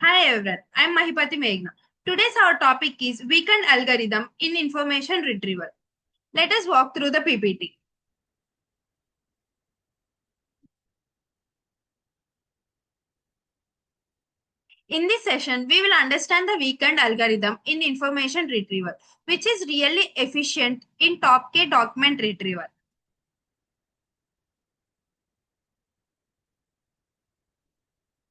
Hi everyone, I am Mahipati Meghna. Today's our topic is weekend algorithm in information retrieval. Let us walk through the PPT. In this session, we will understand the weekend algorithm in information retrieval, which is really efficient in top K document retrieval.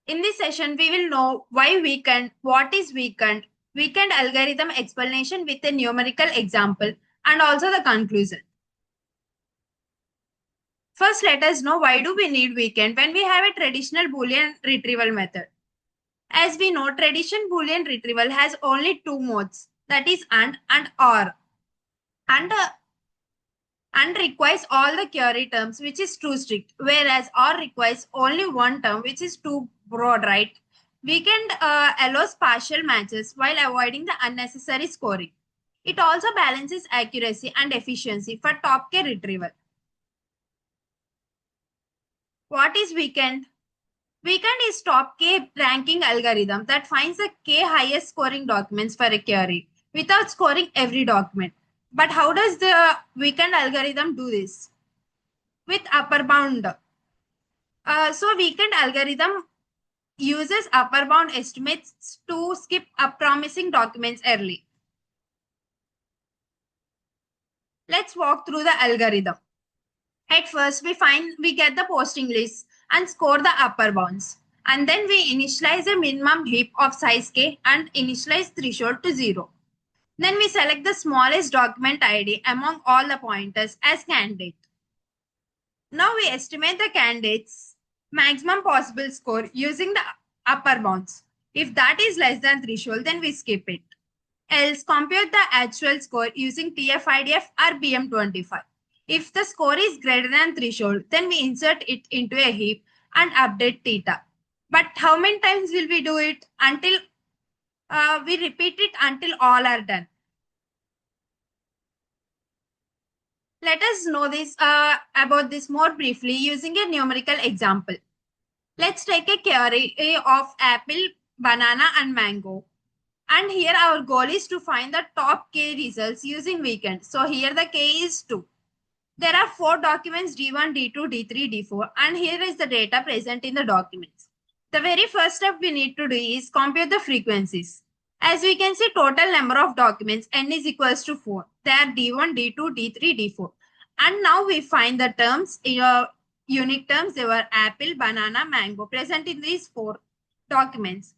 In this session, we will know why weekend, what is weekend, weekend algorithm explanation with a numerical example, and also the conclusion. First, let us know why do we need weekend when we have a traditional Boolean retrieval method. As we know, traditional Boolean retrieval has only two modes, that is and or, and requires all the query terms, which is too strict, whereas or requires only one term, which is too broad, right? Weekend allows partial matches while avoiding the unnecessary scoring. It also balances accuracy and efficiency for top K retrieval. What is weekend? Weekend is top K ranking algorithm that finds the K highest scoring documents for a query without scoring every document. But how does the weekend algorithm do this? With upper bound. So weekend algorithm uses upper bound estimates to skip up promising documents early. Let's walk through the algorithm. At first, we get the posting list and score the upper bounds. And then we initialize a minimum heap of size K and initialize threshold to 0. Then we select the smallest document ID among all the pointers as candidate. Now we estimate the candidate's maximum possible score using the upper bounds. If that is less than threshold, then we skip it. Else, compute the actual score using TF-IDF or BM25. If the score is greater than threshold, then we insert it into a heap and update theta. But how many times will we do it? Until we repeat it until all are done. Let us know this about this more briefly using a numerical example. Let's take a query of apple, banana, and mango. And here our goal is to find the top K results using weekend. So here the K is 2. There are 4 documents D1, D2, D3, D4, and here is the data present in the documents. The very first step we need to do is compute the frequencies. As we can see, total number of documents n is equals to 4. They are D1, D2, D3, D4. And now we find the terms, unique terms, they were apple, banana, mango present in these 4 documents.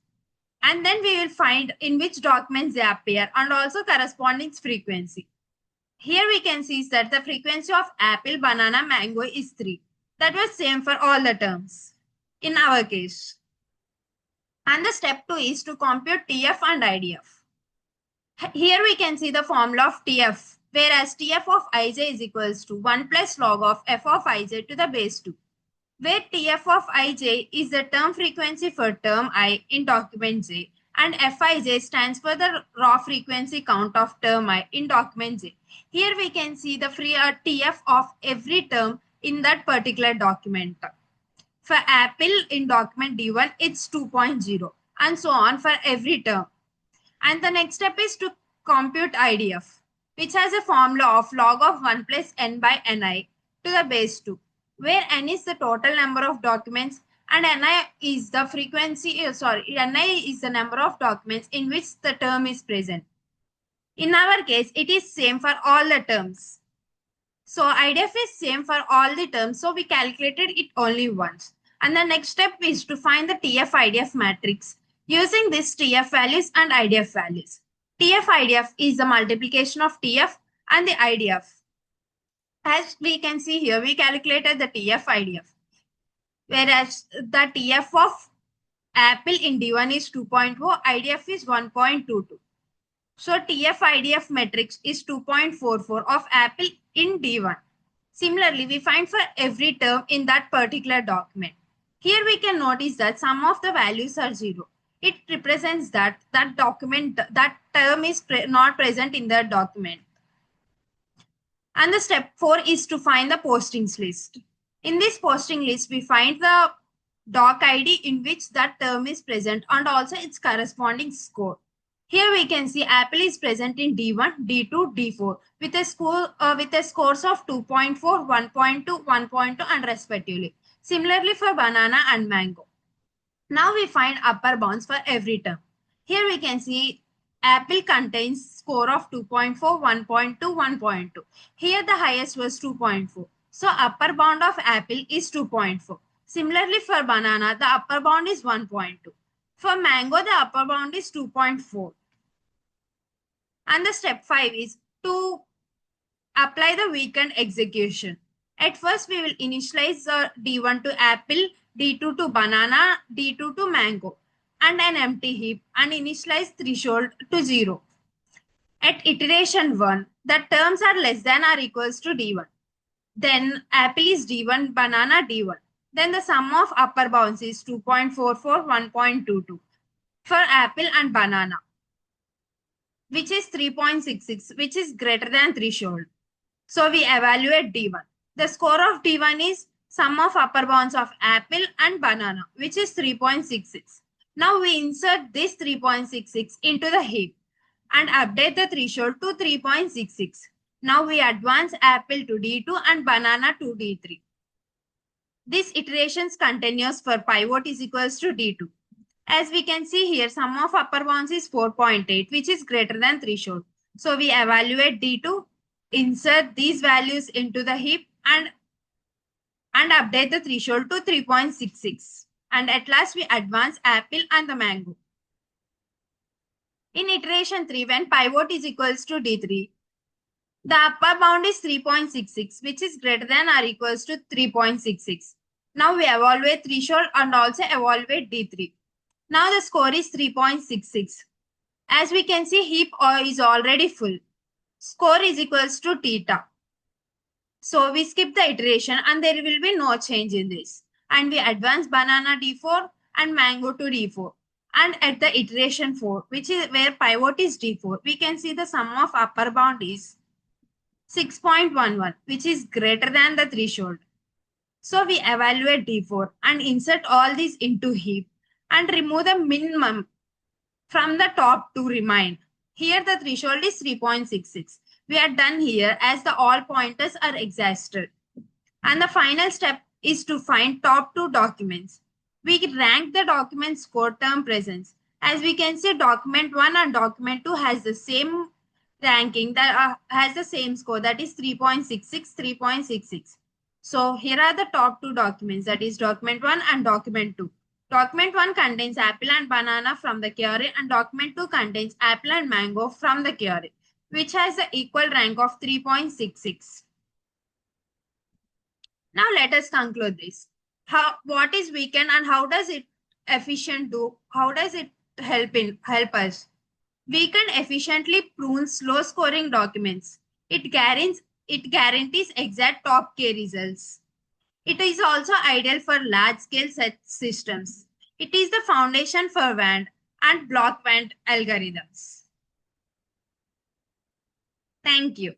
And then we will find in which documents they appear and also corresponding frequency. Here we can see that the frequency of apple, banana, mango is 3. That was same for all the terms in our case. And the step 2 is to compute TF and IDF. Here we can see the formula of TF, whereas TF of ij is equals to 1 plus log of f of ij to the base 2, where TF of ij is the term frequency for term I in document J, and Fij stands for the raw frequency count of term I in document J. Here we can see the TF of every term in that particular document. For apple in document D1, it's 2.0 and so on for every term. And the next step is to compute IDF, which has a formula of log of 1 plus n by ni to the base 2, where n is the total number of documents and ni is the ni is the number of documents in which the term is present. In our case, it is same for all the terms. So IDF is same for all the terms, so we calculated it only once. And the next step is to find the TF-IDF matrix using this TF values and IDF values. TF-IDF is the multiplication of TF and the IDF. As we can see here, we calculated the TF-IDF, whereas the TF of apple in D1 is 2.0, IDF is 1.22. So TF-IDF matrix is 2.44 of apple in D1. Similarly, we find for every term in that particular document. Here we can notice that some of the values are 0. It represents that that term is not present in that document. And the step 4 is to find the postings list. In this posting list, we find the doc ID in which that term is present and also its corresponding score. Here we can see apple is present in D1, D2, D4 with a score with a scores of 2.4, 1.2, 1.2 and respectively. Similarly for banana and mango. Now we find upper bounds for every term. Here we can see apple contains score of 2.4, 1.2, 1.2. Here the highest was 2.4. So upper bound of apple is 2.4. Similarly for banana, the upper bound is 1.2. For mango, the upper bound is 2.4. And the step 5 is to apply the weakened execution. At first, we will initialize the D1 to apple, D2 to banana, D2 to mango, and an empty heap, and initialize threshold to 0. At iteration 1, the terms are less than or equals to D1. Then apple is D1, banana D1. Then the sum of upper bounds is 2.44, 1.22 for apple and banana, which is 3.66, which is greater than threshold. So we evaluate D1. The score of D1 is sum of upper bounds of apple and banana, which is 3.66. Now we insert this 3.66 into the heap and update the threshold to 3.66. Now we advance apple to D2 and banana to D3. This iterations continues for pivot is equals to D2. As we can see here, sum of upper bounds is 4.8, which is greater than threshold. So we evaluate D2, insert these values into the heap and update the threshold to 3.66. And at last we advance apple and the mango. In iteration 3, when pivot is equals to D3, the upper bound is 3.66, which is greater than or equals to 3.66. Now we evaluate threshold and also evaluate D3. Now the score is 3.66. As we can see, heap is already full. Score is equals to theta. So we skip the iteration and there will be no change in this. And we advance banana D4 and mango to D4. And at the iteration 4, which is where pivot is D4, we can see the sum of upper bound is 6.11, which is greater than the threshold. So we evaluate D4 and insert all these into heap and remove the minimum from the top to remain. Here the threshold is 3.66. We are done here as the all pointers are exhausted. And the final step is to find top 2 documents. We rank the document score term presence. As we can see, document 1 and document 2 has the same ranking that has the same score, that is 3.66, 3.66. So here are the top 2 documents, that is document 1 and document 2. Document 1 contains apple and banana from the query and document 2 contains apple and mango from the query, which has the equal rank of 3.66. Now let us conclude this. What is weakened and how does it efficient do? How does it help us? Weakened efficiently prunes low scoring documents. It guarantees exact top K results. It is also ideal for large-scale systems. It is the foundation for WAND and block WAND algorithms. Thank you.